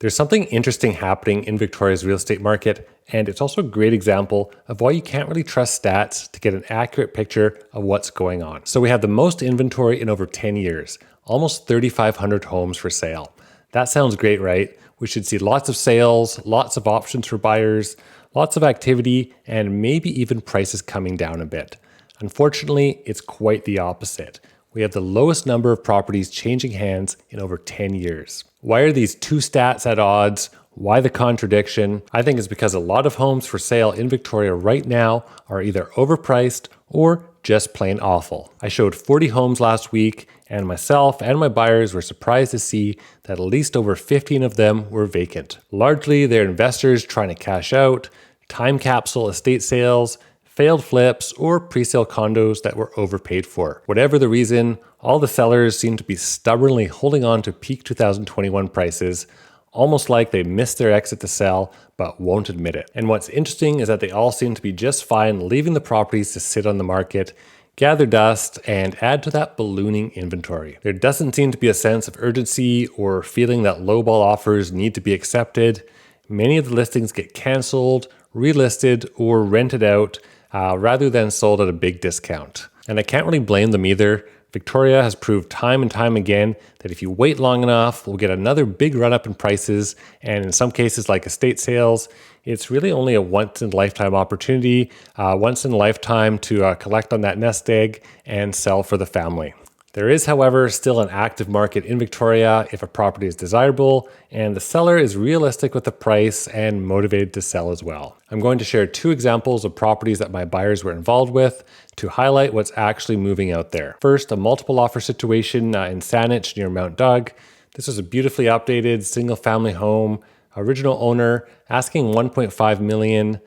There's something interesting happening in Victoria's real estate market, and it's also a great example of why you can't really trust stats to get an accurate picture of what's going on. So we have the most inventory in over 10 years, almost 3,500 homes for sale. That sounds great, right? We should see lots of sales, lots of options for buyers, lots of activity, and maybe even prices coming down a bit. Unfortunately, it's quite the opposite. We have the lowest number of properties changing hands in over 10 years. Why are these two stats at odds? Why the contradiction? I think it's because a lot of homes for sale in Victoria right now are either overpriced or just plain awful. I showed 40 homes last week, and myself and my buyers were surprised to see that at least over 15 of them were vacant. Largely, they're investors trying to cash out, time capsule estate sales, failed flips, or pre-sale condos that were overpaid for. Whatever the reason, all the sellers seem to be stubbornly holding on to peak 2021 prices, almost like they missed their exit to sell but won't admit it. And what's interesting is that they all seem to be just fine leaving the properties to sit on the market, gather dust, and add to that ballooning inventory. There doesn't seem to be a sense of urgency or feeling that lowball offers need to be accepted. Many of the listings get canceled, relisted, or rented out rather than sold at a big discount. And I can't really blame them either. Victoria has proved time and time again that if you wait long enough, we'll get another big run up in prices. And in some cases, like estate sales, it's really only a once in a lifetime opportunity, once in a lifetime to collect on that nest egg and sell for the family. There is, however, still an active market in Victoria if a property is desirable and the seller is realistic with the price and motivated to sell as well. I'm going to share two examples of properties that my buyers were involved with to highlight what's actually moving out there. First, a multiple offer situation in Saanich near Mount Doug. This was a beautifully updated single family home, original owner asking $1.5 million.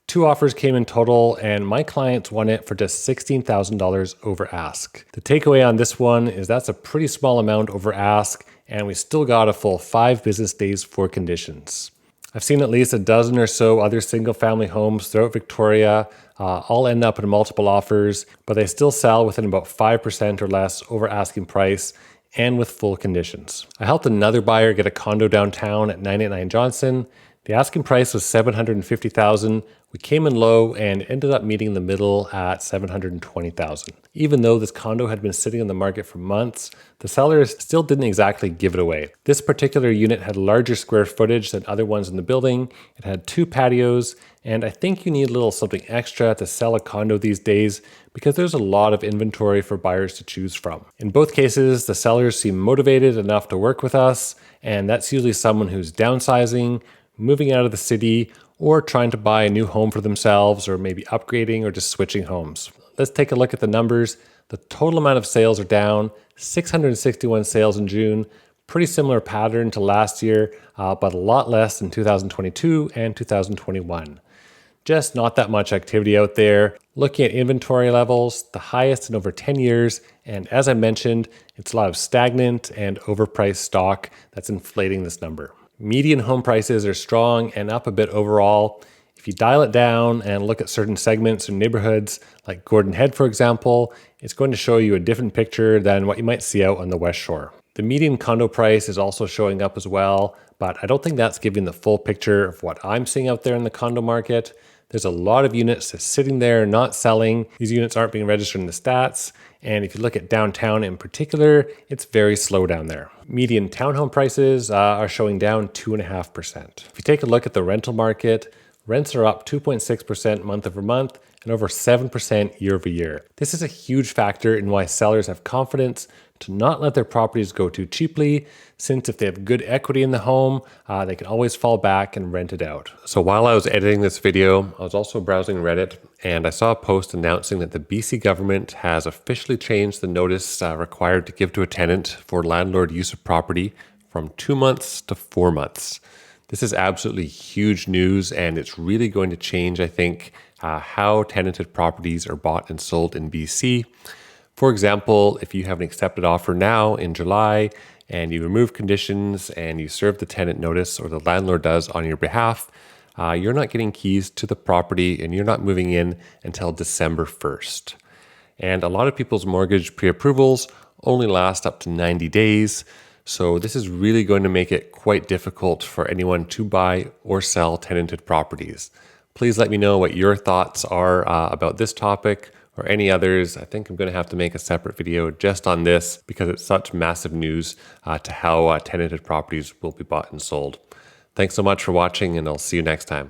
2 offers came in total, and my clients won it for just $16,000 over ask. The takeaway on this one is that's a pretty small amount over ask, and we still got a full 5 business days for conditions. I've seen at least a dozen or so other single-family homes throughout Victoria, all end up in multiple offers, but they still sell within about 5% or less over asking price and with full conditions. I helped another buyer get a condo downtown at 989 Johnson. The asking price was $750,000. We came in low and ended up meeting in the middle at $720,000. Even though this condo had been sitting on the market for months, the sellers still didn't exactly give it away. This particular unit had larger square footage than other ones in the building. It had 2 patios, and I think you need a little something extra to sell a condo these days because there's a lot of inventory for buyers to choose from. In both cases, the sellers seem motivated enough to work with us, and that's usually someone who's downsizing, moving out of the city, or trying to buy a new home for themselves, or maybe upgrading or just switching homes. Let's take a look at the numbers. The total amount of sales are down, 661 sales in June, pretty similar pattern to last year, but a lot less than 2022 and 2021. Just not that much activity out there. Looking at inventory levels, the highest in over 10 years, and as I mentioned, it's a lot of stagnant and overpriced stock that's inflating this number. Median home prices are strong and up a bit overall. If you dial it down and look at certain segments or neighborhoods, like Gordon Head, for example, it's going to show you a different picture than what you might see out on the West Shore. The median condo price is also showing up as well, but I don't think that's giving the full picture of what I'm seeing out there in the condo market. There's a lot of units just sitting there not selling. These units aren't being registered in the stats. And if you look at downtown in particular, it's very slow down there. Median townhome prices are showing down 2.5%. If you take a look at the rental market, rents are up 2.6% month over month and over 7% year over year. This is a huge factor in why sellers have confidence to not let their properties go too cheaply, since if they have good equity in the home, they can always fall back and rent it out. So while I was editing this video, I was also browsing Reddit, and I saw a post announcing that the BC government has officially changed the notice required to give to a tenant for landlord use of property from 2 months to 4 months. This is absolutely huge news, and it's really going to change, I think, how tenanted properties are bought and sold in BC. For example, if you have an accepted offer now in July and you remove conditions and you serve the tenant notice, or the landlord does on your behalf, you're not getting keys to the property and you're not moving in until December 1st. And a lot of people's mortgage pre-approvals only last up to 90 days. So this is really going to make it quite difficult for anyone to buy or sell tenanted properties. Please let me know what your thoughts are about this topic or any others. I think I'm going to have to make a separate video just on this because it's such massive news to how tenanted properties will be bought and sold. Thanks so much for watching, and I'll see you next time.